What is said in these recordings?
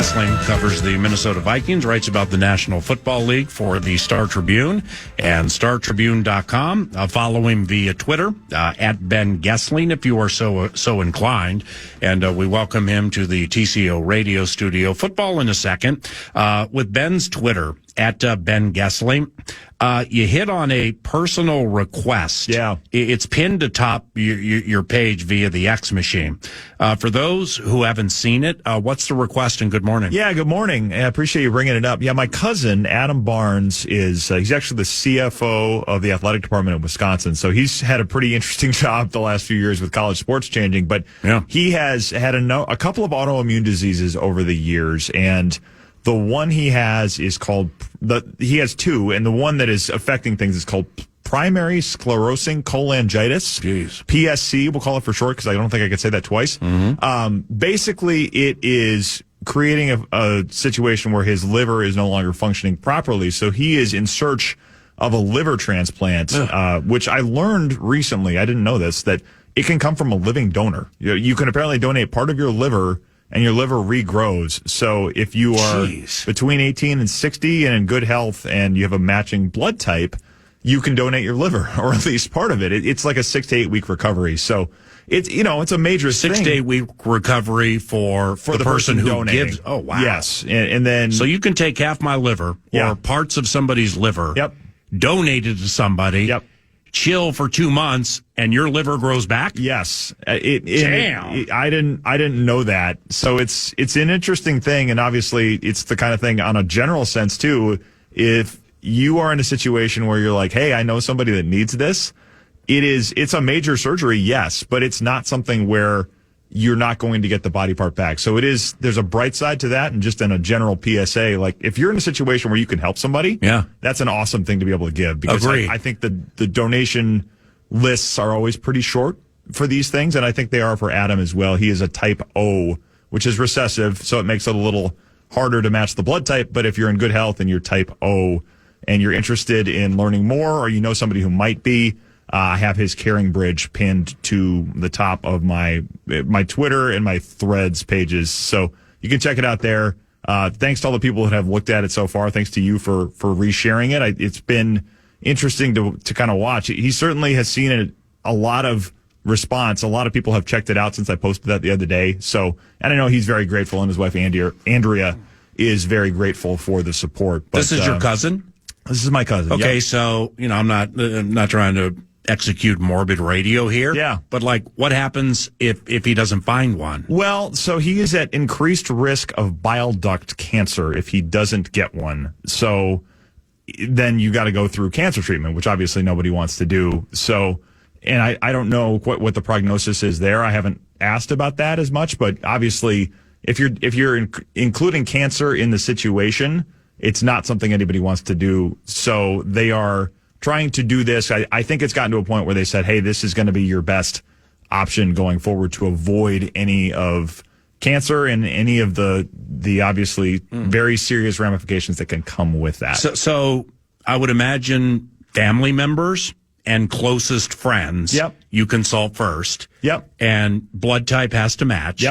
Goessling covers the Minnesota Vikings, writes about the National Football League for the Star Tribune and StarTribune.com. Follow him via Twitter, at Ben Goessling, if you are so inclined. And we welcome him to the TCO radio studio. Football in a second. With Ben's Twitter, at Ben Goessling. You hit on a personal request. Yeah. It's pinned atop your page via the X machine. For those who haven't seen it, what's the request, and good morning? Yeah, good morning. I appreciate you bringing it up. Yeah, my cousin, Adam Barnes, he's actually the CFO of the athletic department in Wisconsin. So he's had a pretty interesting job the last few years with college sports changing. But he has had a couple of autoimmune diseases over the years, and the one he has is called, he has two, and the one that is affecting things is called primary sclerosing cholangitis. Jeez. PSC, we'll call it for short, because I don't think I could say that twice. Basically, it is creating a situation where his liver is no longer functioning properly, so he is in search of a liver transplant, which I learned recently, I didn't know this, that it can come from a living donor. You can apparently donate part of your liver, and your liver regrows. So if you are between 18 and 60 and in good health and you have a matching blood type, you can donate your liver, or at least part of it. It's like a 6 to 8 week recovery. So it's a major 6 to 8 week recovery for the person who donating. gives. Oh, wow. Yes. And then. So you can take half my liver or parts of somebody's liver, donate it to somebody, chill for 2 months, and your liver grows back? Yes. Damn. I didn't know that. So it's an interesting thing, and obviously it's the kind of thing on a general sense too. If you are in a situation where you're like, hey, I know somebody that needs this, it's a major surgery, yes, but it's not something where you're not going to get the body part back. So there's a bright side to that, and just in a general PSA, like if you're in a situation where you can help somebody, that's an awesome thing to be able to give, because I think the donation lists are always pretty short for these things, and I think they are for Adam as well. He is a type O, which is recessive, so it makes it a little harder to match the blood type, but if you're in good health and you're type O and you're interested in learning more, or you know somebody who might be, I have his Caring Bridge pinned to the top of my Twitter and my Threads pages, so you can check it out there. Thanks to all the people that have looked at it so far. Thanks to you for resharing it. It's been interesting to kind of watch. He certainly has seen a lot of response. A lot of people have checked it out since I posted that the other day. So, and I know he's very grateful, and his wife Andrea is very grateful for the support. But, this is your cousin? This is my cousin. Okay, so I'm not trying to execute morbid radio here. Yeah. But what happens if he doesn't find one? Well, so he is at increased risk of bile duct cancer if he doesn't get one. So then you got to go through cancer treatment, which obviously nobody wants to do. So, and I don't know what the prognosis is there. I haven't asked about that as much, but obviously if you're including cancer in the situation, it's not something anybody wants to do. So they are trying to do this. I think it's gotten to a point where they said, hey, this is going to be your best option going forward to avoid any of cancer and any of the obviously very serious ramifications that can come with that. So I would imagine family members and closest friends you consult first. And blood type has to match.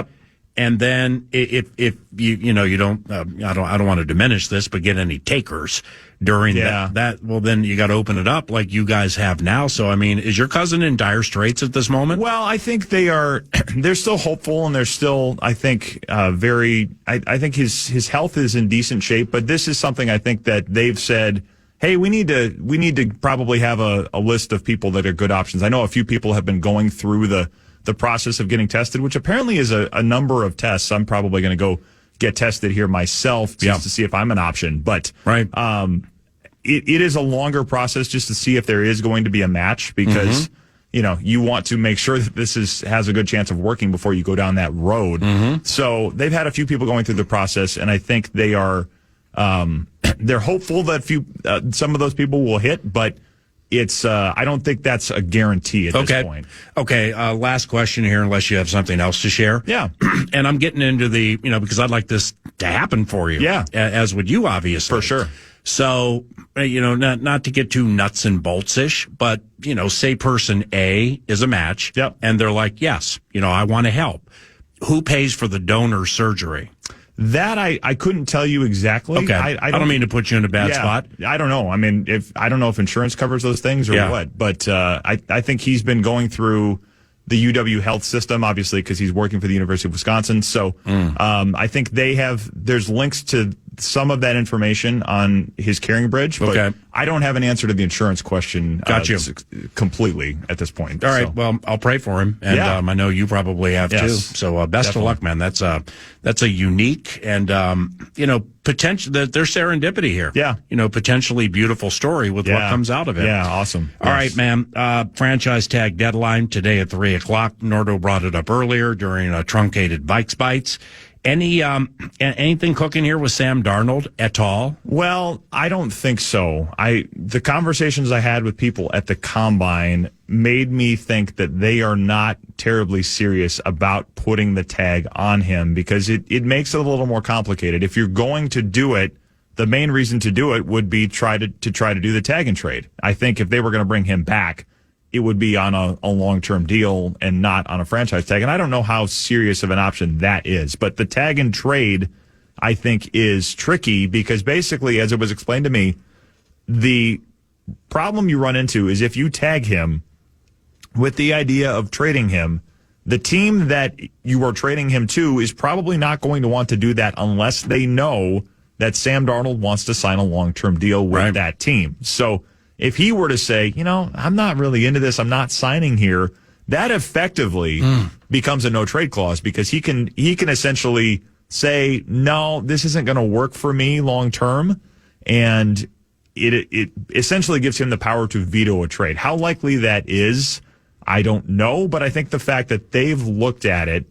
And then if you don't, I don't want to diminish this, but get any takers during that, well, then you got to open it up like you guys have now. So, I mean, is your cousin in dire straits at this moment? Well, I think they're still hopeful, and they're still, I think, I think his health is in decent shape, but this is something I think that they've said, hey, we need to probably have a list of people that are good options. I know a few people have been going through the process of getting tested, which apparently is a number of tests. I'm probably going to go get tested here myself just to see if I'm an option. But it is a longer process just to see if there is going to be a match, because you want to make sure that this has a good chance of working before you go down that road. So they've had a few people going through the process, and I think they are they're hopeful that some of those people will hit, but it's I don't think that's a guarantee at this point. Okay, last question here, unless you have something else to share. Yeah. And I'm getting into the, because I'd like this to happen for you. Yeah. As would you, obviously. For sure. So, not to get too nuts and bolts-ish, but, say person A is a match. Yep. And they're like, yes, I want to help. Who pays for the donor surgery? That I couldn't tell you exactly. Okay. I don't mean to put you in a bad spot. I don't know. I mean, I don't know if insurance covers those things or what, but I think he's been going through the UW health system, obviously, because he's working for the University of Wisconsin. So I think there's links to some of that information on his Caring Bridge, but I don't have an answer to the insurance question completely at this point. All right. Well, I'll pray for him, and I know you probably have too. So best of luck, man. That's a unique and potential. There's serendipity here. Yeah. Potentially beautiful story with what comes out of it. Yeah. Awesome. All right, man. Franchise tag deadline today at 3:00. Nordo brought it up earlier during a truncated Vikes Bites. Anything cooking here with Sam Darnold at all? Well, I don't think so. The conversations I had with people at the Combine made me think that they are not terribly serious about putting the tag on him because it makes it a little more complicated. If you're going to do it, the main reason to do it would be try to do the tag and trade. I think if they were going to bring him back, it would be on a long-term deal and not on a franchise tag. And I don't know how serious of an option that is. But the tag and trade, I think, is tricky because basically, as it was explained to me, the problem you run into is if you tag him with the idea of trading him, the team that you are trading him to is probably not going to want to do that unless they know that Sam Darnold wants to sign a long-term deal with that team. So if he were to say, I'm not really into this, I'm not signing here, that effectively becomes a no-trade clause because he can essentially say, no, this isn't going to work for me long-term, and it essentially gives him the power to veto a trade. How likely that is, I don't know, but I think the fact that they've looked at it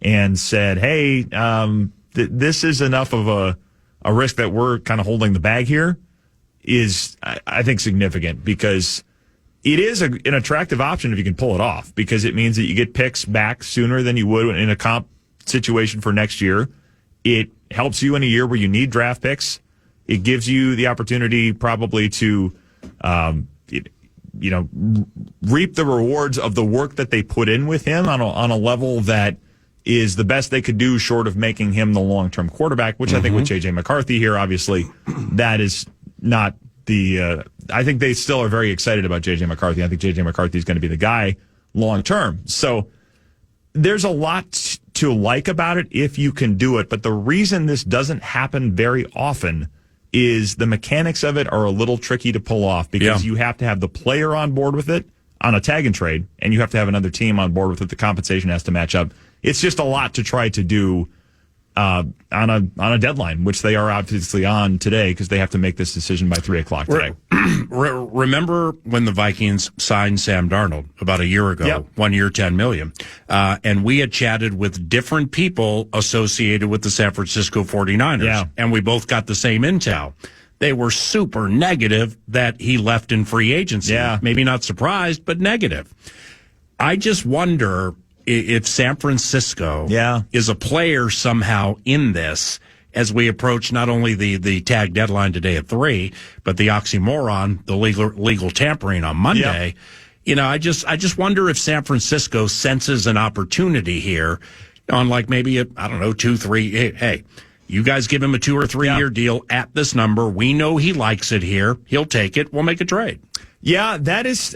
and said, hey, this is enough of a risk that we're kind of holding the bag here, is, I think, significant because it is an attractive option if you can pull it off because it means that you get picks back sooner than you would in a comp situation for next year. It helps you in a year where you need draft picks. It gives you the opportunity probably to, reap the rewards of the work that they put in with him on a level that is the best they could do short of making him the long-term quarterback, which I think with J.J. McCarthy here, obviously, that is not I think they still are very excited about J.J. McCarthy. I think J.J. McCarthy is going to be the guy long-term. So there's a lot to like about it if you can do it. But the reason this doesn't happen very often is the mechanics of it are a little tricky to pull off because you have to have the player on board with it on a tag and trade, and you have to have another team on board with it. The compensation has to match up. It's just a lot to try to do on a deadline, which they are obviously on today because they have to make this decision by 3:00 today. Remember when the Vikings signed Sam Darnold about a year ago, 1 year, $10 million, and we had chatted with different people associated with the San Francisco 49ers, and we both got the same intel. They were super negative that he left in free agency. Maybe not surprised, but negative. I just wonder if San Francisco is a player somehow in this as we approach not only the tag deadline today at 3, but the oxymoron, the legal tampering on Monday. I just wonder if San Francisco senses an opportunity here on maybe 2, 3. Hey, you guys give him a 2 or 3 year deal at this number. We know he likes it here. He'll take it. We'll make a trade. Yeah, that is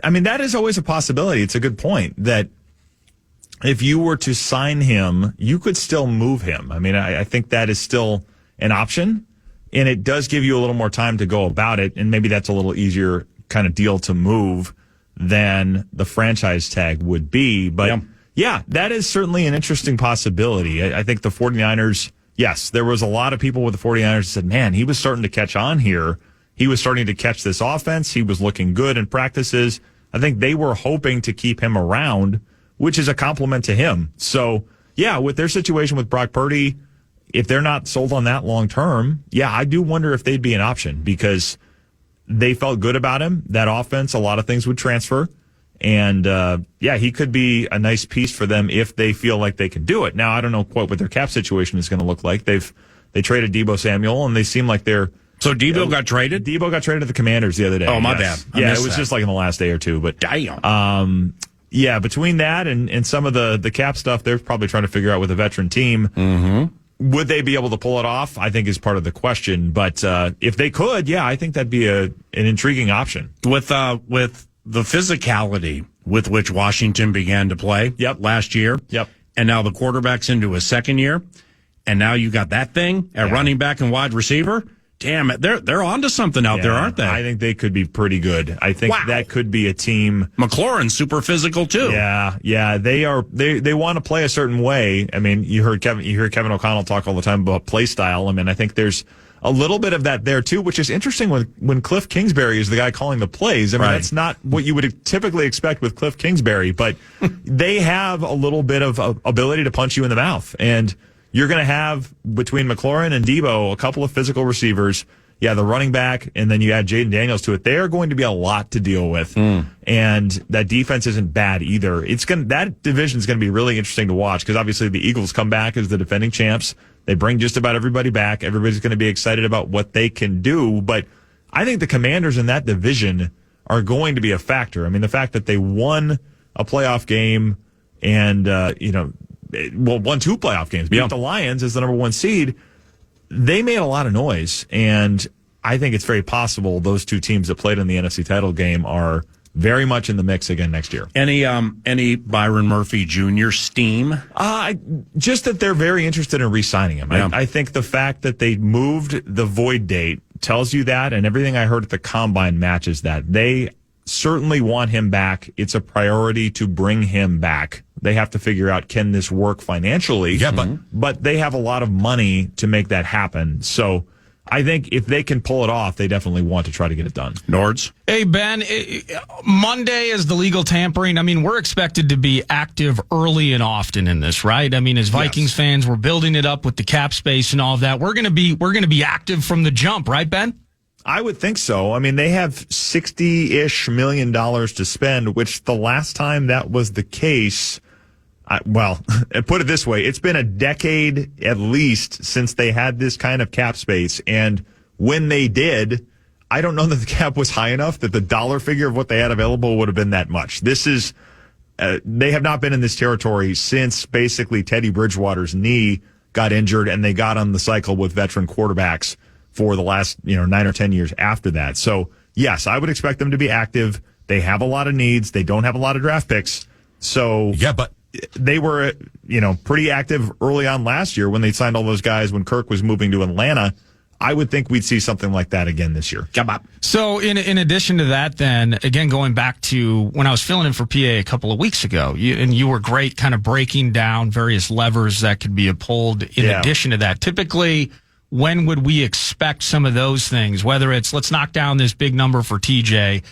always a possibility. It's a good point that if you were to sign him, you could still move him. I mean, I think that is still an option, and it does give you a little more time to go about it, and maybe that's a little easier kind of deal to move than the franchise tag would be. But, that is certainly an interesting possibility. I think the 49ers, there was a lot of people with the 49ers that said, man, he was starting to catch on here. He was starting to catch this offense. He was looking good in practices. I think they were hoping to keep him around, which is a compliment to him. So, with their situation with Brock Purdy, if they're not sold on that long term, I do wonder if they'd be an option because they felt good about him. That offense, a lot of things would transfer. And, he could be a nice piece for them if they feel like they can do it. Now, I don't know quite what their cap situation is going to look like. They traded Deebo Samuel, and they seem like they're... So Deebo got traded? Deebo got traded to the Commanders the other day. Oh, my bad. It was just in the last day or two. But damn. Between that and some of the cap stuff, they're probably trying to figure out with a veteran team. Would they be able to pull it off? I think is part of the question. But if they could, yeah, I think that'd be an intriguing option. With the physicality with which Washington began to play last year, and now the quarterback's into his second year, and now you got that thing at running back and wide receiver. Damn it, they're onto something out there, aren't they? I think they could be pretty good. I think that could be a team. McLaurin's super physical too. Yeah, they are. They want to play a certain way. I mean, you hear Kevin O'Connell talk all the time about play style. I mean, I think there's a little bit of that there too, which is interesting when Cliff Kingsbury is the guy calling the plays. I mean, that's not what you would typically expect with Cliff Kingsbury, but they have a little bit of ability to punch you in the mouth. And you're going to have, between McLaurin and Debo, a couple of physical receivers. Yeah, the running back, and then you add Jaden Daniels to it. They are going to be a lot to deal with. And that defense isn't bad either. That division is going to be really interesting to watch because obviously the Eagles come back as the defending champs. They bring just about everybody back. Everybody's going to be excited about what they can do. But I think the Commanders in that division are going to be a factor. I mean, the fact that they won a playoff game and, won 2 playoff games, beat the Lions as the number 1 seed, they made a lot of noise. And I think it's very possible those 2 teams that played in the NFC title game are very much in the mix again next year. Any Byron Murphy Jr. steam? Just that they're very interested in re-signing him. Yeah. I think the fact that they moved the void date tells you that, and everything I heard at the Combine matches that. They certainly want him back. It's a priority to bring him back. They have to figure out, can this work financially? Yeah, but they have a lot of money to make that happen. So I think if they can pull it off, they definitely want to try to get it done. Nords? Hey, Ben, Monday is the legal tampering. I mean, we're expected to be active early and often in this, right? I mean, as Vikings fans, we're building it up with the cap space and all of that. We're going to be active from the jump, right, Ben? I would think so. I mean, they have $60-ish million to spend, which the last time that was the case, put it this way, it's been a decade at least since they had this kind of cap space. And when they did, I don't know that the cap was high enough that the dollar figure of what they had available would have been that much. This is, they have not been in this territory since basically Teddy Bridgewater's knee got injured and they got on the cycle with veteran quarterbacks for the last 9 or 10 years after that. So, yes, I would expect them to be active. They have a lot of needs. They don't have a lot of draft picks. So, but they were, pretty active early on last year when they signed all those guys when Kirk was moving to Atlanta. I would think we'd see something like that again this year. Come on. So, in addition to that, then, again, going back to when I was filling in for PA a couple of weeks ago, you were great kind of breaking down various levers that could be pulled in addition to that. Typically, when would we expect some of those things? Whether it's let's knock down this big number for TJ,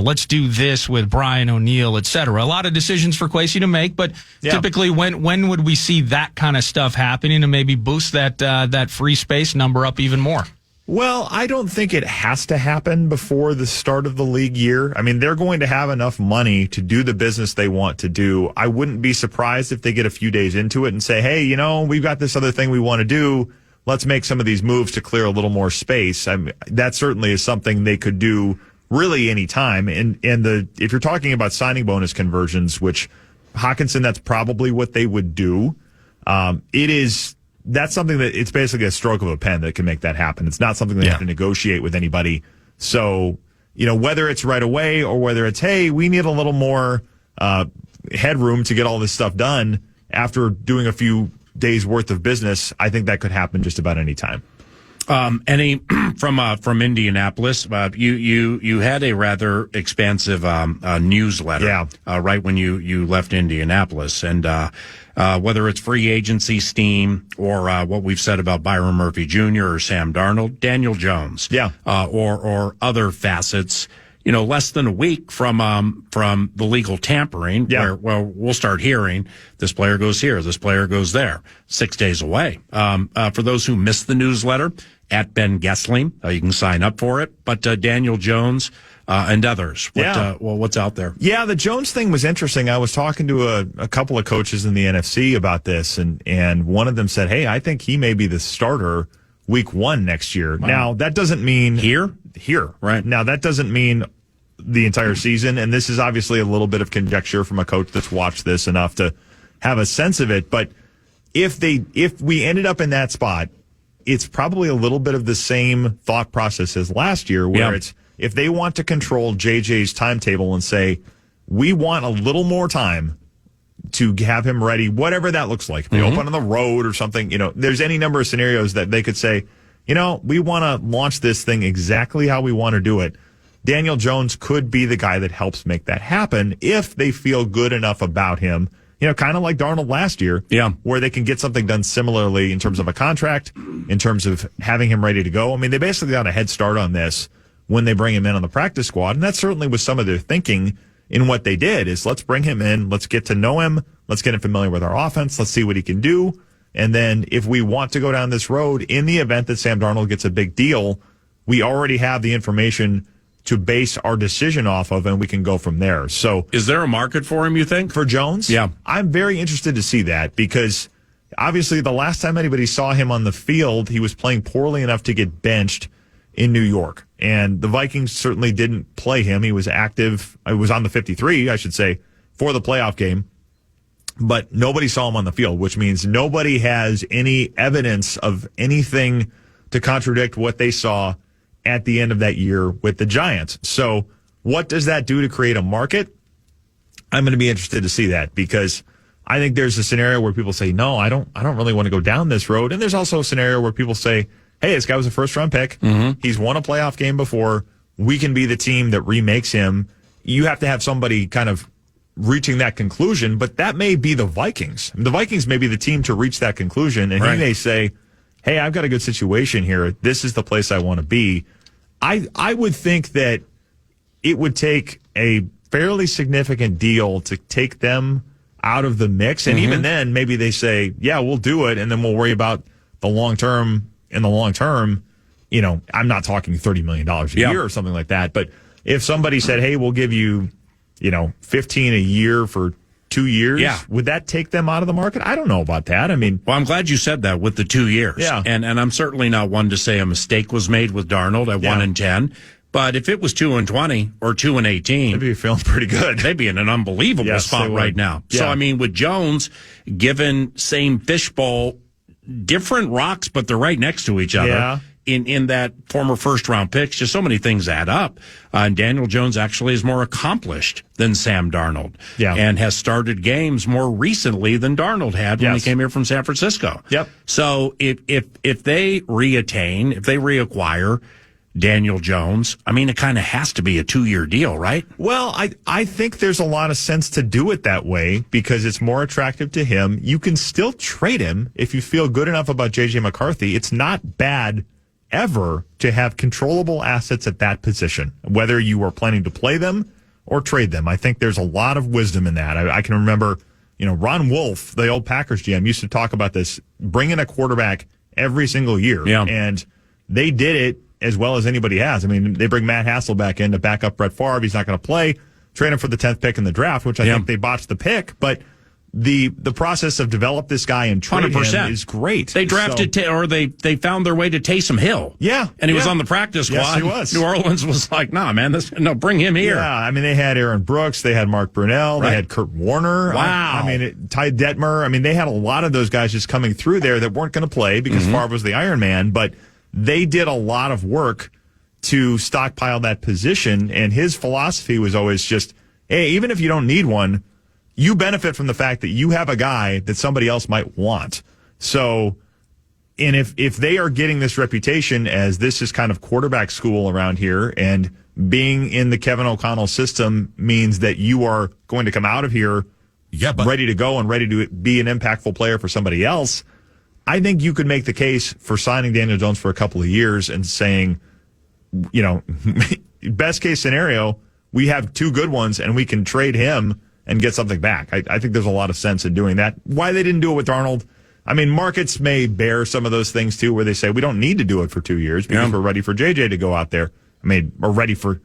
let's do this with Brian O'Neill, et cetera. A lot of decisions for Kwesi to make, but typically when would we see that kind of stuff happening and maybe boost that free space number up even more? Well, I don't think it has to happen before the start of the league year. I mean, they're going to have enough money to do the business they want to do. I wouldn't be surprised if they get a few days into it and say, hey, we've got this other thing we want to do. Let's make some of these moves to clear a little more space. I mean, that certainly is something they could do really any time. And if you're talking about signing bonus conversions, which Hawkinson, that's probably what they would do. That's something that it's basically a stroke of a pen that can make that happen. It's not something they have to negotiate with anybody. So, whether it's right away or whether it's, hey, we need a little more headroom to get all this stuff done after doing a few days worth of business, I think that could happen just about any time. Any from Indianapolis, you had a rather expansive newsletter, right when you left Indianapolis, and whether it's free agency steam or what we've said about Byron Murphy Jr. or Sam Darnold, Daniel Jones, or other facets. Less than a week from the legal tampering, where we'll start hearing this player goes here, this player goes there. 6 days away. For those who missed the newsletter, at Ben Goessling, you can sign up for it. But Daniel Jones and others, what's out there? Yeah, the Jones thing was interesting. I was talking to a couple of coaches in the NFC about this, and one of them said, "Hey, I think he may be the starter week 1 next year." Wow. Now that doesn't mean here, right? Now that doesn't mean the entire season, and this is obviously a little bit of conjecture from a coach that's watched this enough to have a sense of it, but if we ended up in that spot, it's probably a little bit of the same thought process as last year, where it's if they want to control JJ's timetable and say, we want a little more time to have him ready, whatever that looks like. If they open on the road or something, there's any number of scenarios that they could say, we want to launch this thing exactly how we want to do it. Daniel Jones could be the guy that helps make that happen if they feel good enough about him. Kind of like Darnold last year, where they can get something done similarly in terms of a contract, in terms of having him ready to go. I mean, they basically got a head start on this when they bring him in on the practice squad, and that certainly was some of their thinking in what they did, is let's bring him in, let's get to know him, let's get him familiar with our offense, let's see what he can do, and then if we want to go down this road, in the event that Sam Darnold gets a big deal, we already have the information to base our decision off of, and we can go from there. So, is there a market for him, you think? For Jones? Yeah. I'm very interested to see that, because obviously the last time anybody saw him on the field, he was playing poorly enough to get benched in New York. And the Vikings certainly didn't play him. He was active. I was on the 53, I should say, for the playoff game. But nobody saw him on the field, which means nobody has any evidence of anything to contradict what they saw at the end of that year with the Giants. So what does that do to create a market? I'm going to be interested to see that, because I think there's a scenario where people say, no, I don't really want to go down this road. And there's also a scenario where people say, hey, this guy was a first-round pick. He's won a playoff game before. We can be the team that remakes him. You have to have somebody kind of reaching that conclusion, but that may be the Vikings. The Vikings may be the team to reach that conclusion, and he may say, hey, I've got a good situation here. This is the place I want to be. I would think that it would take a fairly significant deal to take them out of the mix, and even then, maybe they say, yeah, we'll do it, and then we'll worry about the long term. In the long term, I'm not talking $30 million a year or something like that, but if somebody said, hey, we'll give you, 15 a year for 2 years, would that take them out of the market? I don't know about that. I mean, well, I'm glad you said that with the 2 years. Yeah. And I'm certainly not one to say a mistake was made with Darnold at 1-10. But if it was 2-20 or 2-18, they'd be feeling pretty good. They'd be in an unbelievable spot right now. Yeah. So, I mean, with Jones, given same fishbowl, different rocks, but they're right next to each other. Yeah. In that former first-round picks, just so many things add up. And Daniel Jones actually is more accomplished than Sam Darnold, and has started games more recently than Darnold had when he came here from San Francisco. Yep. So if they reattain, if they reacquire Daniel Jones, I mean, it kind of has to be a 2-year deal, right? Well, I think there's a lot of sense to do it that way, because it's more attractive to him. You can still trade him if you feel good enough about J.J. McCarthy. It's not bad ever to have controllable assets at that position, whether you are planning to play them or trade them. I think there's a lot of wisdom in that. I can remember, Ron Wolf, the old Packers GM, used to talk about this, bringing a quarterback every single year. Yeah. And they did it as well as anybody has. I mean, they bring Matt Hassel back in to back up Brett Favre. He's not going to play. Trade him for the 10th pick in the draft, which I think they botched the pick. But the process of develop this guy and trade 100%. him is great. They drafted, they found their way to Taysom Hill. Yeah. And he was on the practice squad. Yes, he was. New Orleans was like, nah, man, bring him here. Yeah, I mean, they had Aaron Brooks, they had Mark Brunell, they had Kurt Warner. Wow. Ty Detmer. I mean, they had a lot of those guys just coming through there that weren't going to play because Favre was the Iron Man, but they did a lot of work to stockpile that position, and his philosophy was always just, hey, even if you don't need one, you benefit from the fact that you have a guy that somebody else might want. So, and if they are getting this reputation as this is kind of quarterback school around here, and being in the Kevin O'Connell system means that you are going to come out of here ready to go and ready to be an impactful player for somebody else, I think you could make the case for signing Daniel Jones for a couple of years and saying, best case scenario, we have 2 good ones and we can trade him and get something back. I think there's a lot of sense in doing that. Why they didn't do it with Darnold, I mean, markets may bear some of those things too, where they say we don't need to do it for 2 years because we're ready for JJ to go out there. I mean, we're ready for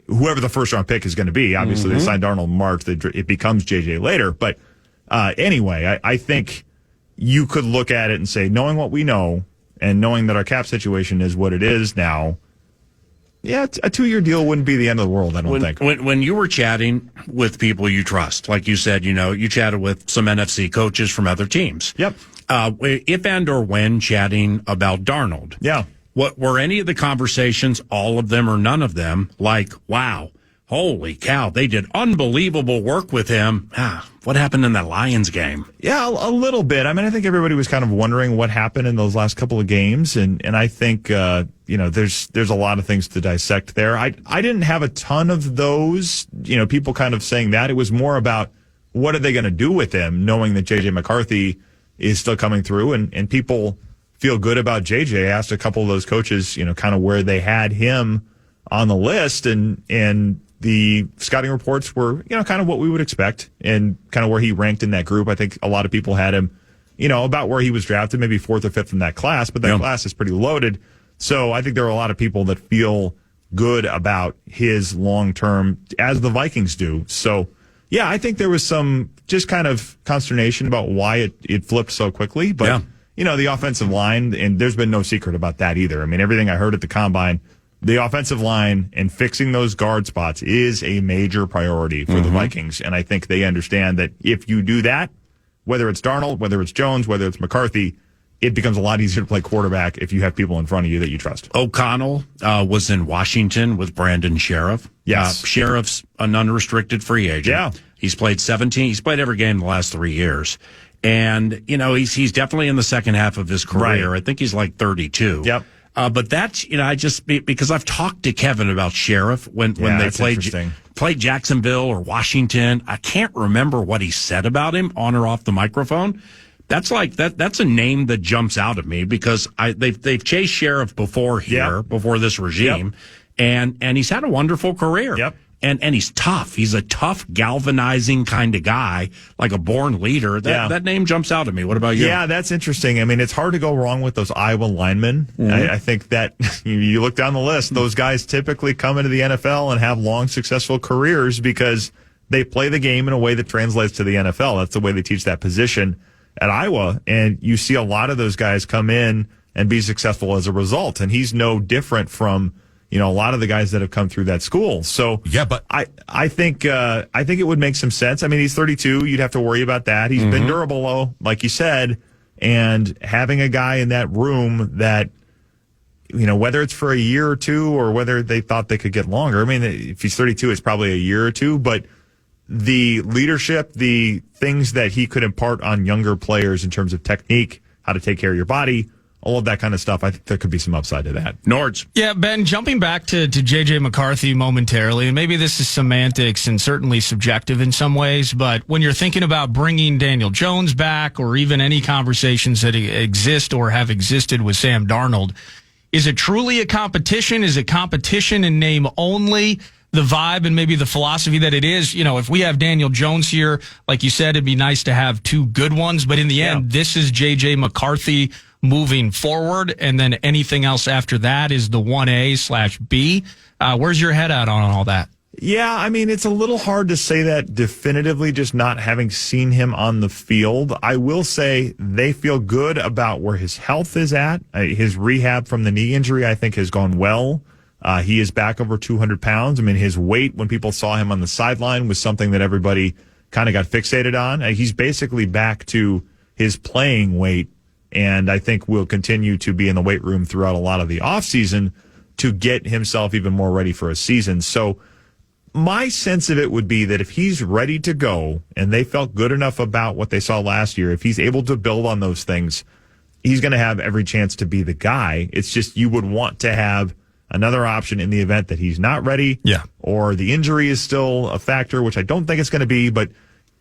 whoever the first round pick is going to be. Obviously, they signed Darnold in March. It becomes JJ later. But anyway, I think you could look at it and say, knowing what we know and knowing that our cap situation is what it is now, yeah, a 2-year deal wouldn't be the end of the world, I don't think. When you were chatting with people you trust, like you said, you chatted with some NFC coaches from other teams. Yep. if and or when chatting about Darnold. Yeah. What were any of the conversations, all of them or none of them, like, wow, holy cow, they did unbelievable work with him. What happened in that Lions game? Yeah, a little bit. I mean, I think everybody was kind of wondering what happened in those last couple of games, and I think there's a lot of things to dissect there. I didn't have a ton of those, people kind of saying that. It was more about what are they going to do with him, knowing that J.J. McCarthy is still coming through, and people feel good about J.J. I asked a couple of those coaches, kind of where they had him on the list, and the scouting reports were, kind of what we would expect and kind of where he ranked in that group. I think a lot of people had him, about where he was drafted, maybe 4th or 5th in that class, but that class is pretty loaded. So I think there are a lot of people that feel good about his long-term, as the Vikings do. So, yeah, I think there was some just kind of consternation about why it flipped so quickly. But, the offensive line, and there's been no secret about that either. I mean, everything I heard at the Combine, the offensive line and fixing those guard spots is a major priority for the Vikings. And I think they understand that if you do that, whether it's Darnold, whether it's Jones, whether it's McCarthy, it becomes a lot easier to play quarterback if you have people in front of you that you trust. O'Connell was in Washington with Brandon Sheriff. Yes. Sheriff's an unrestricted free agent. Yeah. He's played 17. He's played every game in the last 3 years. And, he's definitely in the second half of his career. Right. I think he's like 32. Yep. But that's, because I've talked to Kevin about Sheriff when they played Jacksonville or Washington. I can't remember what he said about him on or off the microphone. That's like that's a name that jumps out at me because they've chased Sheriff before here, before this regime, and he's had a wonderful career. Yep. And he's tough. He's a tough, galvanizing kind of guy, like a born leader. That name jumps out at me. What about you? Yeah, that's interesting. I mean, it's hard to go wrong with those Iowa linemen. I think that you look down the list, those guys typically come into the NFL and have long, successful careers because they play the game in a way that translates to the NFL. That's the way they teach that position at Iowa. And you see a lot of those guys come in and be successful as a result. And he's no different from a lot of the guys that have come through that school. So yeah, but I think it would make some sense. I mean, he's 32. You'd have to worry about that. He's been durable, though, like you said, and having a guy in that room that, whether it's for a year or two or whether they thought they could get longer. I mean, if he's 32, it's probably a year or two, but the leadership, the things that he could impart on younger players in terms of technique, how to take care of your body, all of that kind of stuff, I think there could be some upside to that. Nords. Yeah, Ben, jumping back to J.J. McCarthy momentarily, and maybe this is semantics and certainly subjective in some ways, but when you're thinking about bringing Daniel Jones back or even any conversations that exist or have existed with Sam Darnold, is it truly a competition? Is it competition in name only? The vibe and maybe the philosophy that it is, if we have Daniel Jones here, like you said, it'd be nice to have two good ones, but in the end, this is J.J. McCarthy moving forward, and then anything else after that is the 1A/B. Where's your head at on all that? Yeah, I mean, it's a little hard to say that definitively, just not having seen him on the field. I will say they feel good about where his health is at. His rehab from the knee injury, I think, has gone well. He is back over 200 pounds. I mean, his weight, when people saw him on the sideline, was something that everybody kind of got fixated on. He's basically back to his playing weight, and I think will continue to be in the weight room throughout a lot of the offseason to get himself even more ready for a season. So my sense of it would be that if he's ready to go and they felt good enough about what they saw last year, if he's able to build on those things, he's going to have every chance to be the guy. It's just you would want to have another option in the event that he's not ready, or the injury is still a factor, which I don't think it's going to be, but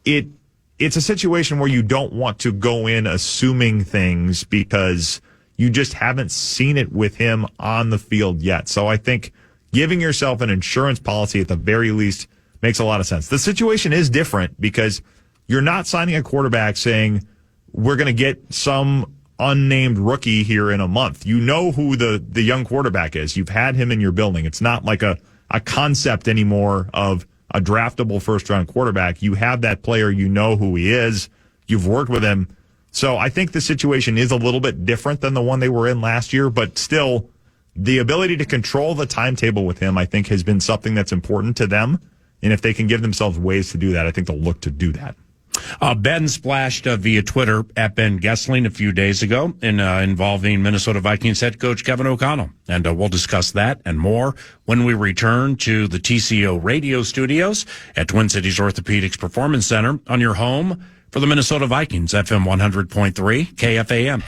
it's a situation where you don't want to go in assuming things because you just haven't seen it with him on the field yet. So I think giving yourself an insurance policy at the very least makes a lot of sense. The situation is different because you're not signing a quarterback saying we're going to get some unnamed rookie here in a month. You know who the young quarterback is. You've had him in your building. It's not like a concept anymore of a draftable first-round quarterback. You have that player. You know who he is. You've worked with him. So I think the situation is a little bit different than the one they were in last year, but still the ability to control the timetable with him, I think, has been something that's important to them. And if they can give themselves ways to do that, I think they'll look to do that. Ben splashed via Twitter at Ben Goessling a few days ago involving Minnesota Vikings head coach Kevin O'Connell. And we'll discuss that and more when we return to the TCO radio studios at Twin Cities Orthopedics Performance Center on your home for the Minnesota Vikings, FM 100.3 KFAN.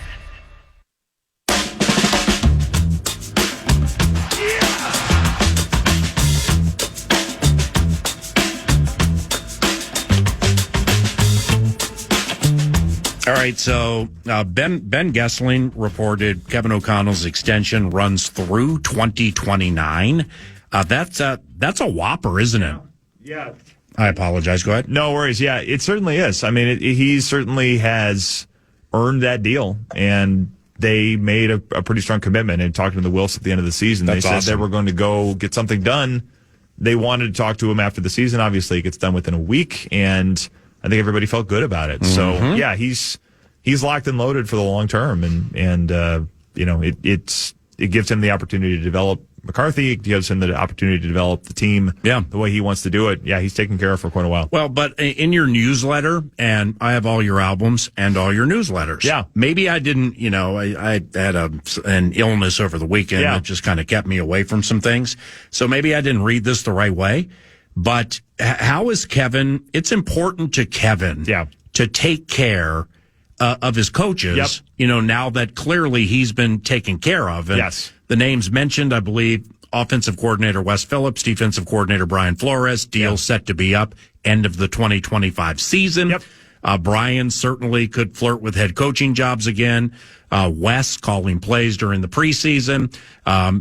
All right, so Ben Goessling reported Kevin O'Connell's extension runs through 2029. That's a whopper, isn't it? Yeah. I apologize. Go ahead. No worries. Yeah, it certainly is. I mean, he certainly has earned that deal, and they made a pretty strong commitment. And talking to the Wilfs at the end of the season, they said they were going to go get something done. They wanted to talk to him after the season. Obviously, it gets done within a week, and I think everybody felt good about it. Mm-hmm. So yeah, he's locked and loaded for the long term, and it gives him the opportunity to develop McCarthy. It gives him the opportunity to develop the team the way he wants to do it. Yeah, he's taken care of for quite a while. Well, but in your newsletter, and I have all your albums and all your newsletters. Yeah. Maybe I didn't, I had an illness over the weekend that just kind of kept me away from some things. So maybe I didn't read this the right way. But how is Kevin? It's important to Kevin to take care of his coaches, now that clearly he's been taken care of. And the names mentioned, I believe, offensive coordinator Wes Phillips, defensive coordinator Brian Flores, deal set to be up end of the 2025 season. Brian certainly could flirt with head coaching jobs again. Wes calling plays during the preseason.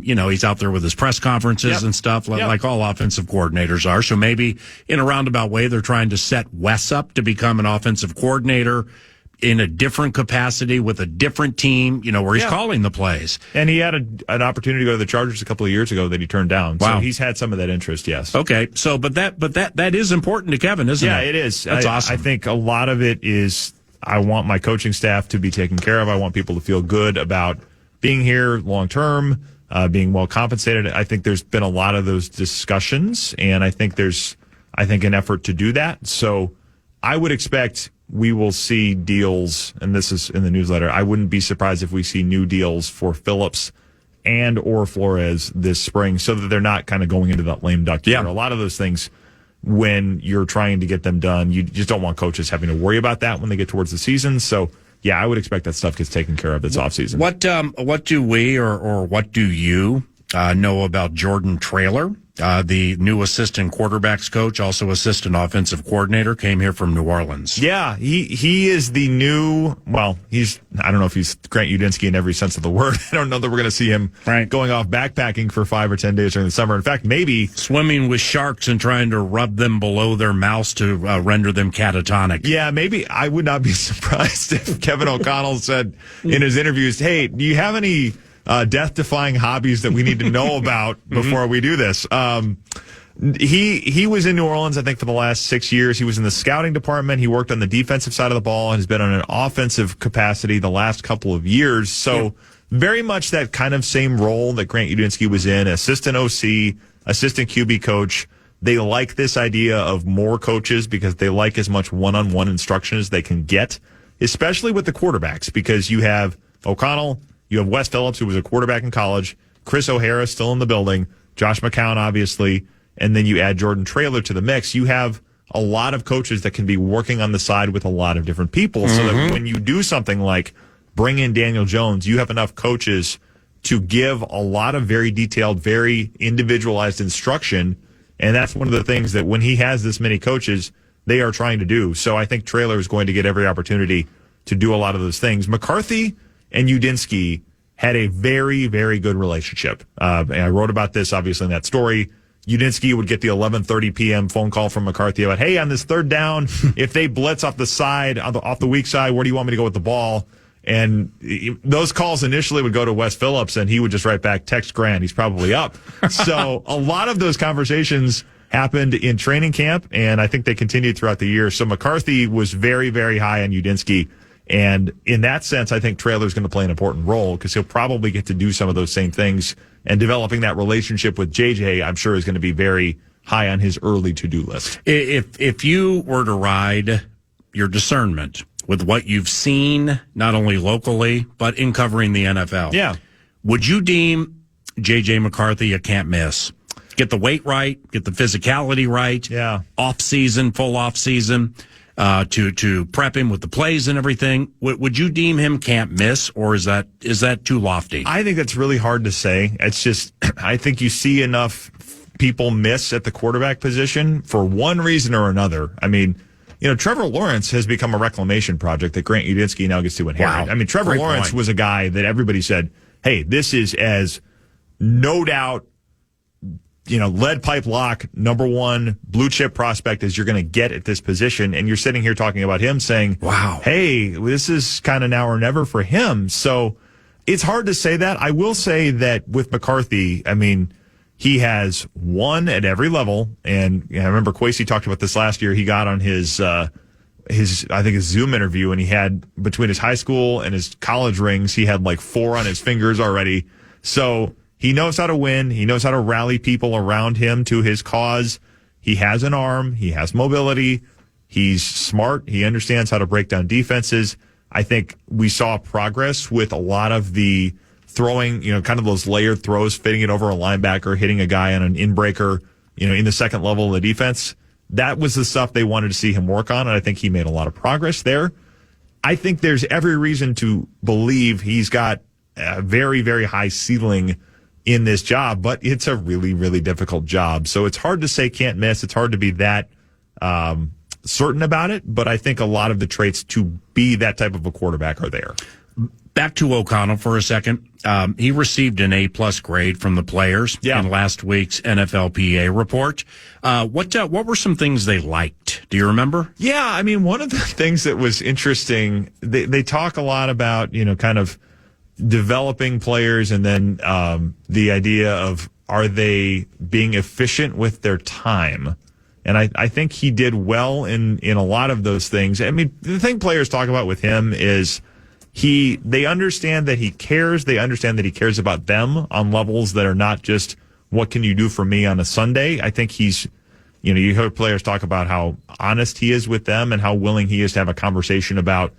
He's out there with his press conferences and stuff like all offensive coordinators are. So maybe in a roundabout way, they're trying to set Wes up to become an offensive coordinator in a different capacity with a different team, where he's calling the plays. And he had an opportunity to go to the Chargers a couple of years ago that he turned down. Wow. So he's had some of that interest, yes. Okay. So, but that is important to Kevin, isn't it? Yeah, it is. That's awesome. I think a lot of it is I want my coaching staff to be taken care of. I want people to feel good about being here long term, being well compensated. I think there's been a lot of those discussions, and I think there's an effort to do that. So I would expect we will see deals, and this is in the newsletter. I wouldn't be surprised if we see new deals for Phillips and or Flores this spring, so that they're not kind of going into that lame duck year. A lot of those things, when you're trying to get them done, you just don't want coaches having to worry about that when they get towards the season. So yeah, I would expect that stuff gets taken care of this offseason. What do we or what do you know about Jordan Traylor? The new assistant quarterbacks coach, also assistant offensive coordinator, came here from New Orleans. Yeah, he is the new, I don't know if he's Grant Udinski in every sense of the word. I don't know that we're going to see him going off backpacking for 5 or 10 days during the summer. In fact, maybe swimming with sharks and trying to rub them below their mouths to render them catatonic. Yeah, maybe I would not be surprised if Kevin O'Connell said in his interviews, hey, do you have any death-defying hobbies that we need to know about before we do this? He was in New Orleans, I think, for the last 6 years. He was in the scouting department. He worked on the defensive side of the ball and has been on an offensive capacity the last couple of years. So very much that kind of same role that Grant Udinski was in, assistant OC, assistant QB coach. They like this idea of more coaches because they like as much one-on-one instruction as they can get, especially with the quarterbacks, because you have O'Connell, you have Wes Phillips, who was a quarterback in college, Chris O'Hara still in the building, Josh McCown, obviously, and then you add Jordan Traylor to the mix. You have a lot of coaches that can be working on the side with a lot of different people, so that when you do something like bring in Daniel Jones, you have enough coaches to give a lot of very detailed, very individualized instruction, and that's one of the things that when he has this many coaches, they are trying to do. So I think Traylor is going to get every opportunity to do a lot of those things. McCarthy and Udinski had a very, very good relationship. And I wrote about this, obviously, in that story. Udinski would get the 11:30 p.m. phone call from McCarthy about, hey, on this third down, if they blitz off the side, off the weak side, where do you want me to go with the ball? And those calls initially would go to Wes Phillips, and he would just write back, text Grant, he's probably up. So a lot of those conversations happened in training camp, and I think they continued throughout the year. So McCarthy was very, very high on Udinski. And in that sense, I think Traylor's going to play an important role because he'll probably get to do some of those same things. And developing that relationship with JJ, I'm sure, is going to be very high on his early to-do list. If you were to ride your discernment with what you've seen, not only locally, but in covering the NFL. Yeah. Would you deem J.J. McCarthy a can't miss? Get the weight right, get the physicality right. Yeah. Full off season, to prep him with the plays and everything. Would you deem him can't miss, or is that too lofty? I think that's really hard to say. It's just, I think you see enough people miss at the quarterback position for one reason or another. I mean, Trevor Lawrence has become a reclamation project that Grant Udinski now gets to inherit. Wow. I mean, Trevor Lawrence was a guy that everybody said, hey, this is as no doubt, lead pipe lock, number one blue chip prospect as you're going to get at this position. And you're sitting here talking about him saying, wow, hey, this is kind of now or never for him. So it's hard to say that. I will say that with McCarthy, I mean, he has won at every level. And I remember Kwesi talked about this last year. He got on his Zoom interview, and he had, between his high school and his college rings, he had like 4 on his fingers already. So he knows how to win. He knows how to rally people around him to his cause. He has an arm. He has mobility. He's smart. He understands how to break down defenses. I think we saw progress with a lot of the throwing, kind of those layered throws, fitting it over a linebacker, hitting a guy on an in-breaker, in the second level of the defense. That was the stuff they wanted to see him work on, and I think he made a lot of progress there. I think there's every reason to believe he's got a very, very high ceiling in this job, but it's a really, really difficult job. So it's hard to say can't miss. It's hard to be that certain about it, but I think a lot of the traits to be that type of a quarterback are there. Back to O'Connell for a second. He received an A+ grade from the players in last week's NFLPA report. What were some things they liked? Do you remember? Yeah, I mean, one of the things that was interesting, they talk a lot about, kind of developing players, and then the idea of, are they being efficient with their time? And I think he did well in a lot of those things. I mean, the thing players talk about with him is they understand that he cares. They understand that he cares about them on levels that are not just, what can you do for me on a Sunday? I think he's, you hear players talk about how honest he is with them and how willing he is to have a conversation about,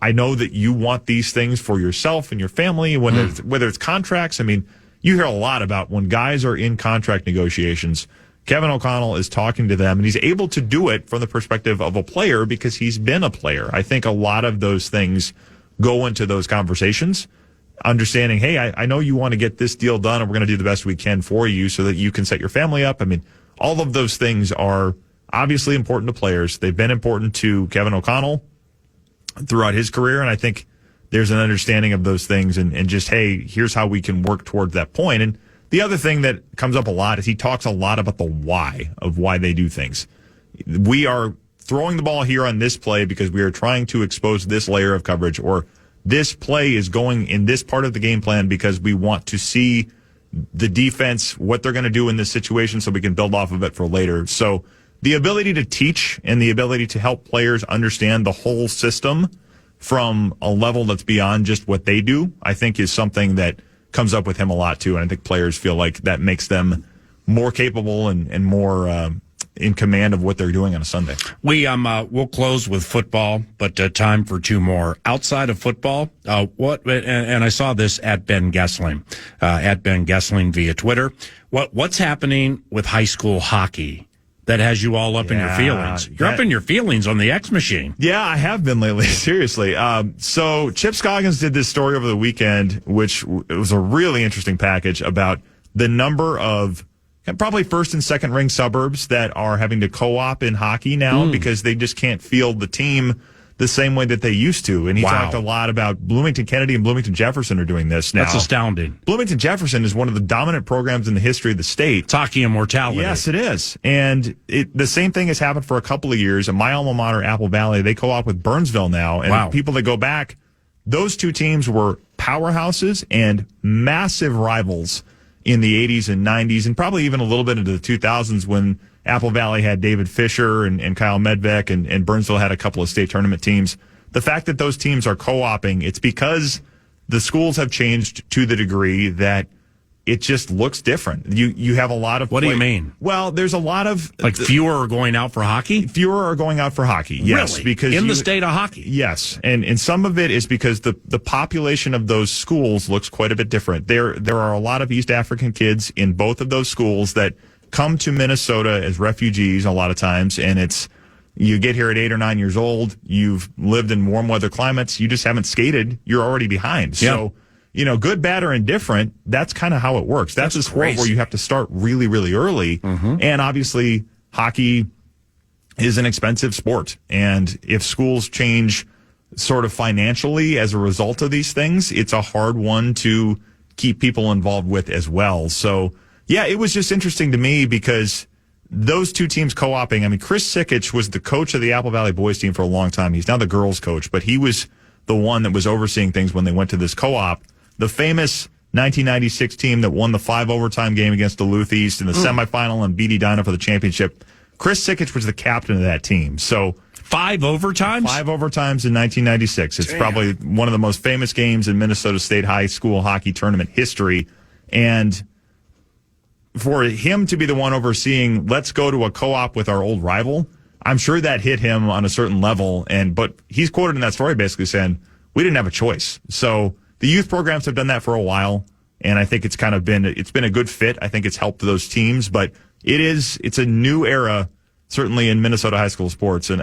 I know that you want these things for yourself and your family, whether it's contracts. I mean, you hear a lot about when guys are in contract negotiations, Kevin O'Connell is talking to them, and he's able to do it from the perspective of a player because he's been a player. I think a lot of those things go into those conversations, understanding, hey, I know you want to get this deal done, and we're going to do the best we can for you so that you can set your family up. I mean, all of those things are obviously important to players. They've been important to Kevin O'Connell throughout his career, and I think there's an understanding of those things and just, hey, here's how we can work towards that point. And the other thing that comes up a lot is he talks a lot about the why of why they do things. We are throwing the ball here on this play because we are trying to expose this layer of coverage, or this play is going in this part of the game plan because we want to see the defense, what they're going to do in this situation so we can build off of it for later. So the ability to teach and the ability to help players understand the whole system from a level that's beyond just what they do, I think is something that comes up with him a lot too. And I think players feel like that makes them more capable and more in command of what they're doing on a Sunday. We'll close with football, but time for 2 more. Outside of football, and I saw this at Ben Goessling via Twitter. What's happening with high school hockey that has you all up in your feelings? You're up in your feelings on the X machine. Yeah, I have been lately, seriously. So Chip Scoggins did this story over the weekend, which was a really interesting package about the number of probably first and second ring suburbs that are having to co-op in hockey now because they just can't field the team the same way that they used to. And he talked a lot about Bloomington Kennedy and Bloomington Jefferson are doing this now. That's astounding. Bloomington Jefferson is one of the dominant programs in the history of the state. It's hockey immortality. Yes, it is. And the same thing has happened for a couple of years. At my alma mater, Apple Valley, they co-op with Burnsville now. And people that go back, those two teams were powerhouses and massive rivals in the 80s and 90s, and probably even a little bit into the 2000s when Apple Valley had David Fisher and Kyle Medvec, and Burnsville had a couple of state tournament teams. The fact that those teams are co-oping, it's because the schools have changed to the degree that it just looks different. You have a lot of. What do you mean? Well, there's a lot of fewer are going out for hockey. Fewer are going out for hockey. Yes, really? Because in the state of hockey. Yes, and some of it is because the population of those schools looks quite a bit different. There are a lot of East African kids in both of those schools that come to Minnesota as refugees a lot of times, and it's. You get here at 8 or 9 years old, you've lived in warm weather climates, you just haven't skated, you're already behind. So, good, bad, or indifferent, that's kind of how it works. That's a sport where you have to start really, really early. Mm-hmm. And obviously, hockey is an expensive sport. And if schools change sort of financially as a result of these things, it's a hard one to keep people involved with as well. So, yeah, it was just interesting to me because those two teams co-oping. I mean, Chris Sikich was the coach of the Apple Valley boys team for a long time. He's now the girls coach, but he was the one that was overseeing things when they went to this co-op. The famous 1996 team that won the 5 overtime game against Duluth East in the semifinal and beat Edina for the championship. Chris Sikich was the captain of that team. So 5 overtimes? 5 overtimes in 1996. It's probably one of the most famous games in Minnesota State high school hockey tournament history. And for him to be the one overseeing, let's go to a co-op with our old rival, I'm sure that hit him on a certain level. But he's quoted in that story basically saying, we didn't have a choice. So the youth programs have done that for a while, and I think it's been a good fit. I think it's helped those teams, but it's a new era, certainly in Minnesota high school sports. And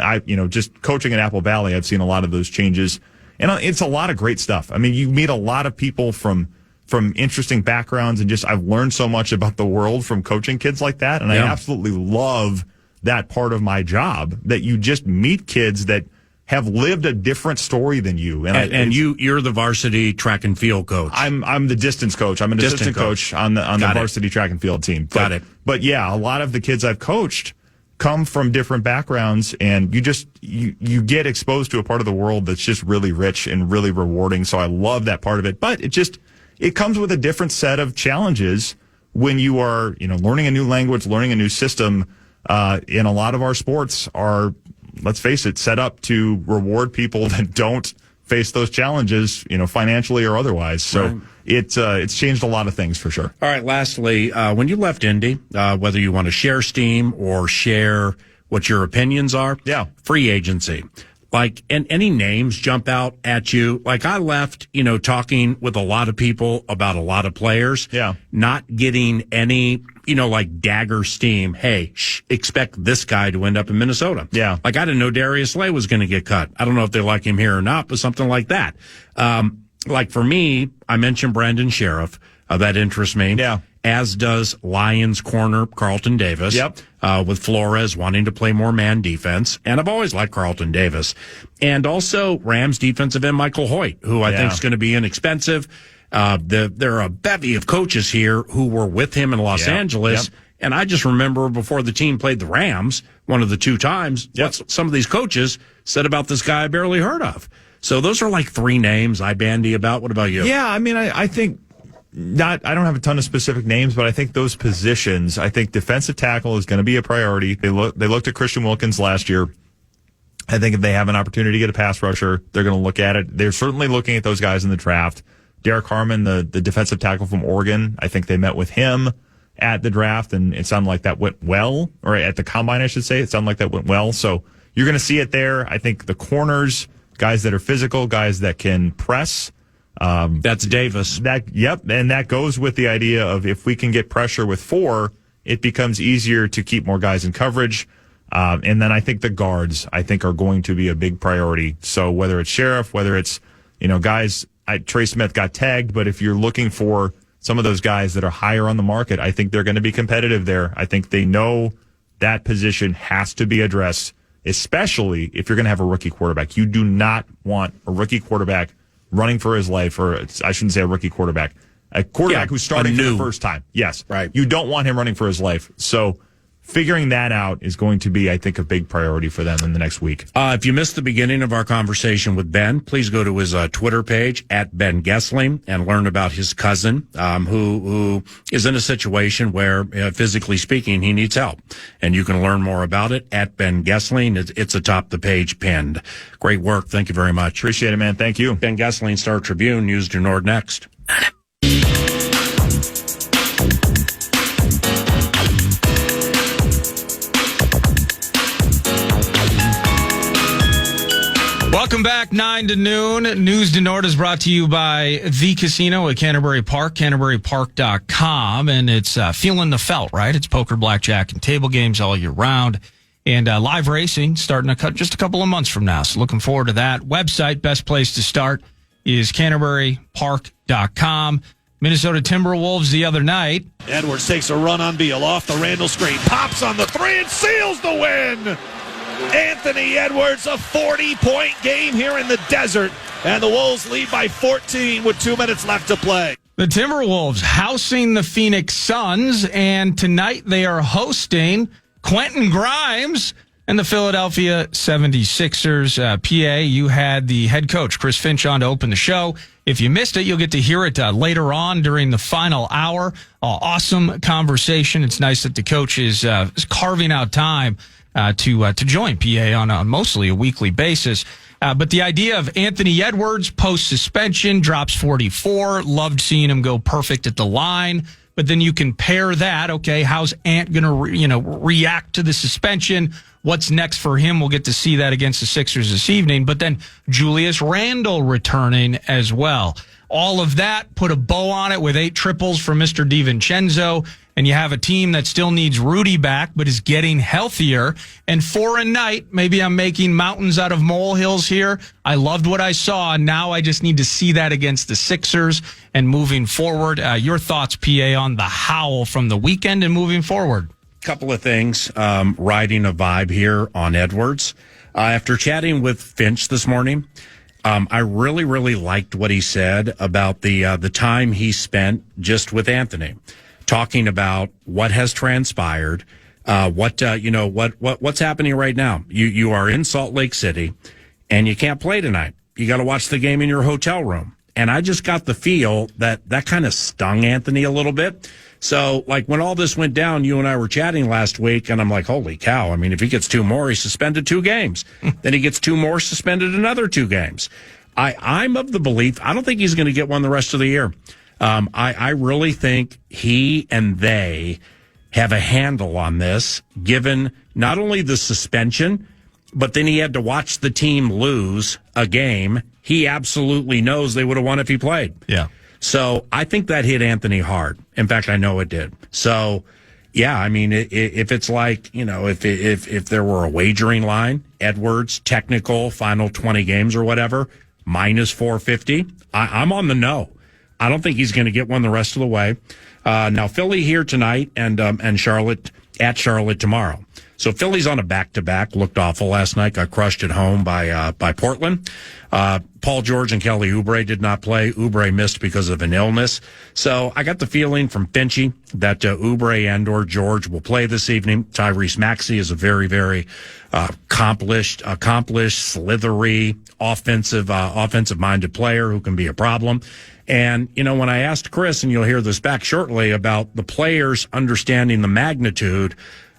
just coaching at Apple Valley, I've seen a lot of those changes, and it's a lot of great stuff. I mean, you meet a lot of people from interesting backgrounds, and just I've learned so much about the world from coaching kids like that, and I absolutely love that part of my job, that you just meet kids that have lived a different story than you. And you're the varsity track and field coach. I'm the distance coach. I'm an assistant coach on the varsity track and field team. Got it. But yeah, a lot of the kids I've coached come from different backgrounds, and you get exposed to a part of the world that's just really rich and really rewarding. So I love that part of it. But it comes with a different set of challenges when you are, learning a new language, learning a new system. In a lot of our sports are, let's face it, set up to reward people that don't face those challenges, financially or otherwise. So right. It's changed a lot of things for sure. All right. Lastly, when you left Indy, whether you want to share steam or share what your opinions are, free agency. And any names jump out at you? Like I left, talking with a lot of people about a lot of players. Yeah. Not getting any, dagger steam. Hey, expect this guy to end up in Minnesota. Yeah. Like I didn't know Darius Slay was going to get cut. I don't know if they like him here or not, but something like that. Like for me, I mentioned Brandon Sheriff. That interests me. Yeah. As does Lions corner Carlton Davis. Yep. With Flores wanting to play more man defense. And I've always liked Carlton Davis. And also Rams defensive end Michael Hoyt, who I think is going to be inexpensive. There are a bevy of coaches here who were with him in Los Angeles. Yep. And I just remember before the team played the Rams, one of the 2 times, what some of these coaches said about this guy I barely heard of. So those are like 3 names I bandy about. What about you? Yeah, I mean, I think I don't have a ton of specific names, but I think those positions, I think defensive tackle is going to be a priority. They looked at Christian Wilkins last year. I think if they have an opportunity to get a pass rusher, they're going to look at it. They're certainly looking at those guys in the draft. Derek Harmon, the defensive tackle from Oregon, I think they met with him at the draft, and it sounded like that went well, or at the combine, I should say. It sounded like that went well. So you're going to see it there. I think the corners, guys that are physical, guys that can press. That's Davis. And that goes with the idea of if we can get pressure with 4, it becomes easier to keep more guys in coverage. And then I think the guards, are going to be a big priority. So whether it's Sheriff, whether it's, guys, Trey Smith got tagged, but if you're looking for some of those guys that are higher on the market, I think they're going to be competitive there. I think they know that position has to be addressed, especially if you're going to have a rookie quarterback. You do not want a rookie quarterback running for his life, or I shouldn't say a rookie quarterback, a quarterback who's starting for the first time. Yes. Right. You don't want him running for his life. So figuring that out is going to be, I think, a big priority for them in the next week. If you missed the beginning of our conversation with Ben, please go to his Twitter page at Ben Goessling and learn about his cousin, who is in a situation where, physically speaking, he needs help. And you can learn more about it at Ben Goessling. It's atop the page pinned. Great work. Thank you very much. Appreciate it, man. Thank you. Ben Goessling, Star Tribune, News du Nord next. Welcome back, 9 to noon. News to Nord is brought to you by The Casino at Canterbury Park, CanterburyPark.com. And it's feeling the felt, right? It's poker, blackjack, and table games all year round. And live racing starting just a couple of months from now. So looking forward to that. Website, best place to start is CanterburyPark.com. Minnesota Timberwolves the other night. Edwards takes a run on Beal off the Randall screen. Pops on the three and seals the win. Anthony Edwards, a 40-point game here in the desert. And the Wolves lead by 14 with 2 minutes left to play. The Timberwolves housing the Phoenix Suns. And tonight they are hosting Quentin Grimes and the Philadelphia 76ers. PA, you had the head coach, Chris Finch, on to open the show. If you missed it, you'll get to hear it later on during the final hour. Awesome conversation. It's nice that the coach is carving out time to join PA on mostly a weekly basis. But the idea of Anthony Edwards post-suspension, drops 44, loved seeing him go perfect at the line. But then you can pair that, okay, how's Ant going to react to the suspension? What's next for him? We'll get to see that against the Sixers this evening. But then Julius Randle returning as well. All of that, put a bow on it with 8 triples for Mr. DiVincenzo. And you have a team that still needs Rudy back, but is getting healthier. And for a night, maybe I'm making mountains out of molehills here. I loved what I saw. Now I just need to see that against the Sixers and moving forward. Your thoughts, PA, on the howl from the weekend and moving forward? Couple of things. Riding a vibe here on Edwards. After chatting with Finch this morning, I really, really liked what he said about the time he spent just with Anthony, talking about what has transpired, what's happening right now. You are in Salt Lake City, and you can't play tonight. You got to watch the game in your hotel room. And I just got the feel that kind of stung Anthony a little bit. So, like, when all this went down, you and I were chatting last week, and I'm like, holy cow. I mean, if he gets 2 more, he's suspended 2 games. Then he gets 2 more, suspended another 2 games. I'm of the belief, I don't think he's going to get one the rest of the year. I really think he and they have a handle on this, given not only the suspension, but then he had to watch the team lose a game. He absolutely knows they would have won if he played. Yeah. So I think that hit Anthony hard. In fact, I know it did. So, yeah, I mean, if it's like, if there were a wagering line, Edwards, technical, final 20 games or whatever, minus 450, I'm on the no. I don't think he's going to get one the rest of the way. Now, Philly here tonight and Charlotte at Charlotte tomorrow. So Philly's on a back-to-back. Looked awful last night. Got crushed at home by Portland. Paul George and Kelly Oubre did not play. Oubre missed because of an illness. So I got the feeling from Finchy that Oubre and or George will play this evening. Tyrese Maxey is a very, very accomplished, slithery, offensive-minded player who can be a problem. And, when I asked Chris, and you'll hear this back shortly, about the players understanding the magnitude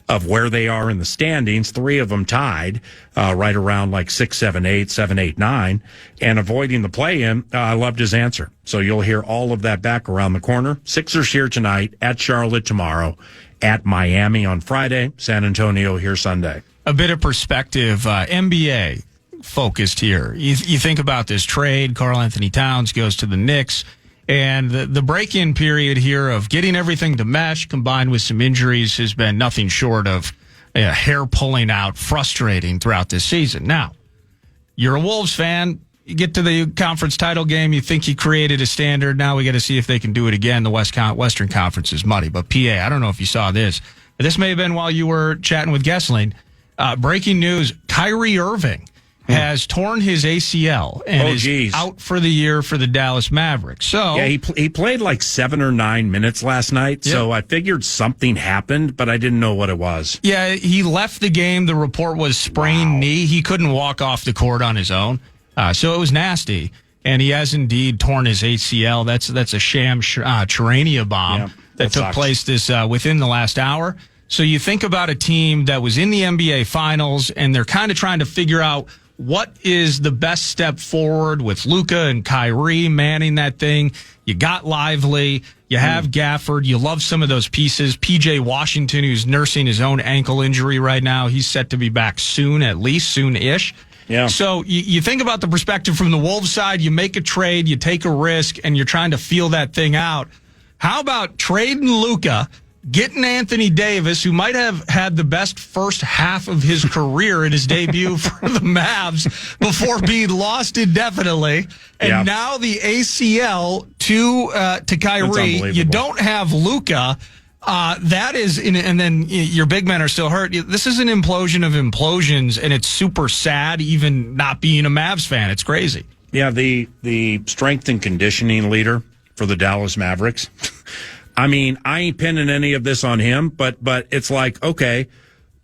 of where they are in the standings, 3 of them tied right around like 6, 7, 8, 7, 8, 9, and avoiding the play-in, I loved his answer. So you'll hear all of that back around the corner. Sixers here tonight, at Charlotte tomorrow, at Miami on Friday, San Antonio here Sunday. A bit of perspective, NBA focused here. You think about this trade, Karl Anthony Towns goes to the Knicks, and the break-in period here of getting everything to mesh combined with some injuries has been nothing short of hair pulling out, frustrating throughout this season. Now, you're a Wolves fan. You get to the conference title game, you think you created a standard. Now we got to see if they can do it again. The Western Conference is muddy. But PA, I don't know if you saw this. This may have been while you were chatting with Goessling. Breaking news, Kyrie Irving has torn his ACL and is out for the year for the Dallas Mavericks. So yeah, he played like 7 or 9 minutes last night. Yep. So I figured something happened, but I didn't know what it was. Yeah, he left the game. The report was sprained knee. He couldn't walk off the court on his own. So it was nasty. And he has indeed torn his ACL. That's a sham Charania bomb that took place this within the last hour. So you think about a team that was in the NBA Finals, and they're kind of trying to figure out what is the best step forward with Luka and Kyrie manning that thing. You got Lively. You have Gafford. You love some of those pieces. PJ Washington, who's nursing his own ankle injury right now. He's set to be back soon, at least soon-ish. Yeah. So you think about the perspective from the Wolves side. You make a trade, you take a risk, and you're trying to feel that thing out. How about trading Luka, getting Anthony Davis, who might have had the best first half of his career in his debut for the Mavs before being lost indefinitely, and now the ACL to Kyrie. You don't have Luka. That is, and then your big men are still hurt. This is an implosion of implosions, and it's super sad. Even not being a Mavs fan, it's crazy. Yeah, the strength and conditioning leader for the Dallas Mavericks. I mean, I ain't pinning any of this on him, but it's like, okay,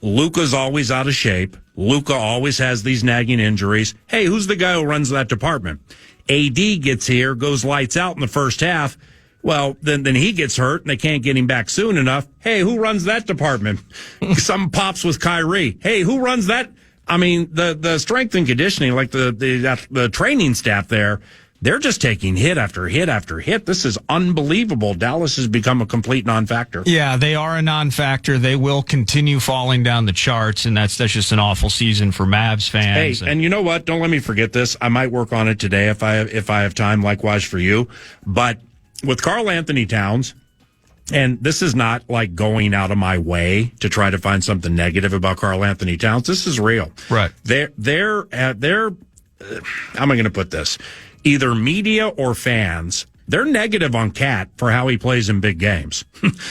Luka's always out of shape. Luka always has these nagging injuries. Hey, who's the guy who runs that department? AD gets here, goes lights out in the first half. Well, then he gets hurt and they can't get him back soon enough. Hey, who runs that department? Something pops with Kyrie. Hey, who runs that? I mean, the strength and conditioning, like the training staff there, they're just taking hit after hit after hit. This is unbelievable. Dallas has become a complete non-factor. Yeah, they are a non-factor. They will continue falling down the charts, and that's just an awful season for Mavs fans. Hey, and you know what? Don't let me forget this. I might work on it today if I have time, likewise for you. But with Karl Anthony Towns, and this is not like going out of my way to try to find something negative about Karl Anthony Towns. This is real. Right. They're how am I going to put this? Either media or fans, they're negative on Cat for how he plays in big games.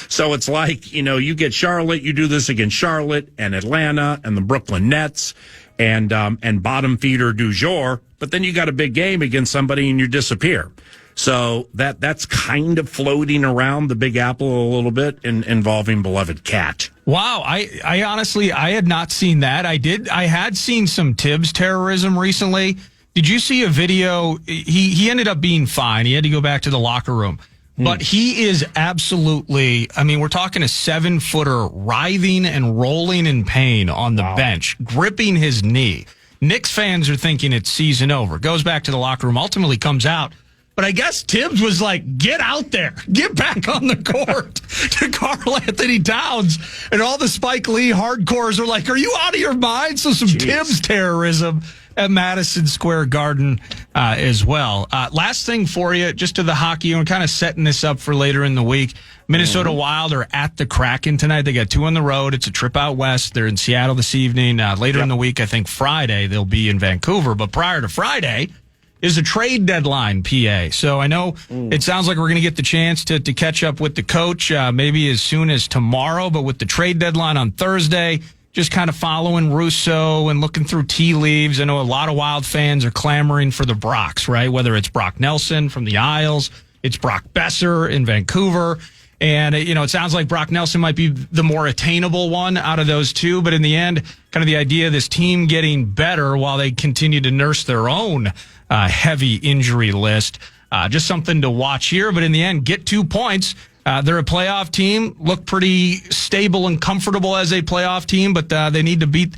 So it's like, you get Charlotte, you do this against Charlotte and Atlanta and the Brooklyn Nets and bottom feeder du jour, but then you got a big game against somebody and you disappear. So that's kind of floating around the Big Apple a little bit involving beloved Cat. Wow, I honestly, I had not seen that. I had seen some Tibbs terrorism recently. Did you see a video? He ended up being fine. He had to go back to the locker room. But he is absolutely, I mean, we're talking a 7-footer writhing and rolling in pain on the bench, gripping his knee. Knicks fans are thinking it's season over. Goes back to the locker room, ultimately comes out. But I guess Tibbs was like, get out there. Get back on the court to Karl Anthony Towns. And all the Spike Lee hardcores are like, are you out of your mind? So some Tibbs terrorism at Madison Square Garden as well. Last thing for you, just to the hockey, we're kind of setting this up for later in the week. Minnesota Wild are at the Kraken tonight. They got 2 on the road. It's a trip out west. They're in Seattle this evening. Later in the week, I think Friday, they'll be in Vancouver. But prior to Friday is a trade deadline, PA. So I know it sounds like we're going to get the chance to catch up with the coach maybe as soon as tomorrow. But with the trade deadline on Thursday, just kind of following Russo and looking through tea leaves. I know a lot of Wild fans are clamoring for the Brocks, right? Whether it's Brock Nelson from the Isles, it's Brock Besser in Vancouver. And, it sounds like Brock Nelson might be the more attainable one out of those two. But in the end, kind of the idea of this team getting better while they continue to nurse their own heavy injury list. Just something to watch here. But in the end, get 2 points. They're a playoff team, look pretty stable and comfortable as a playoff team, but they need to beat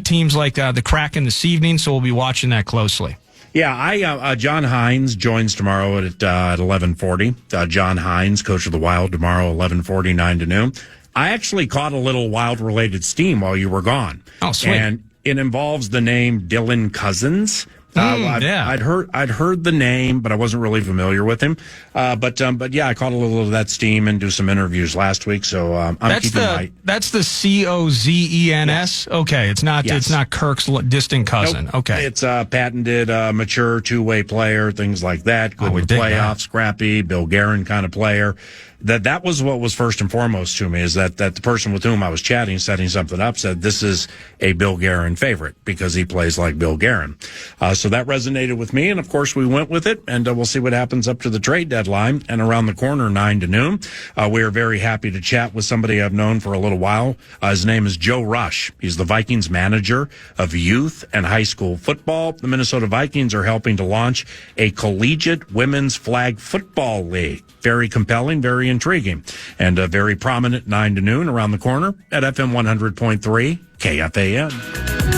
teams like the Kraken this evening, so we'll be watching that closely. Yeah, John Hines joins tomorrow at 11:40. John Hines, coach of the Wild, tomorrow 11:40, 9 to noon. I actually caught a little Wild-related steam while you were gone. Oh, sweet. And it involves the name Dylan Cousins. I'd heard the name, but I wasn't really familiar with him. But yeah, I caught a little of that steam and do some interviews last week. So that's the Cozens. Okay, it's not Kirk's distant cousin. Nope. Okay, it's a patented, mature 2-way player, things like that. Good with playoffs, scrappy, Bill Guerin kind of player. That was what was first and foremost to me, is that the person with whom I was chatting, setting something up, said this is a Bill Guerin favorite because he plays like Bill Guerin. So that resonated with me, and of course we went with it, and we'll see what happens up to the trade deadline and around the corner, 9 to noon. We are very happy to chat with somebody I've known for a little while. His name is Joe Rush. He's the Vikings manager of youth and high school football. The Minnesota Vikings are helping to launch a collegiate women's flag football league. Very compelling, very intriguing, and a very prominent 9 to noon around the corner at FM 100.3 KFAN.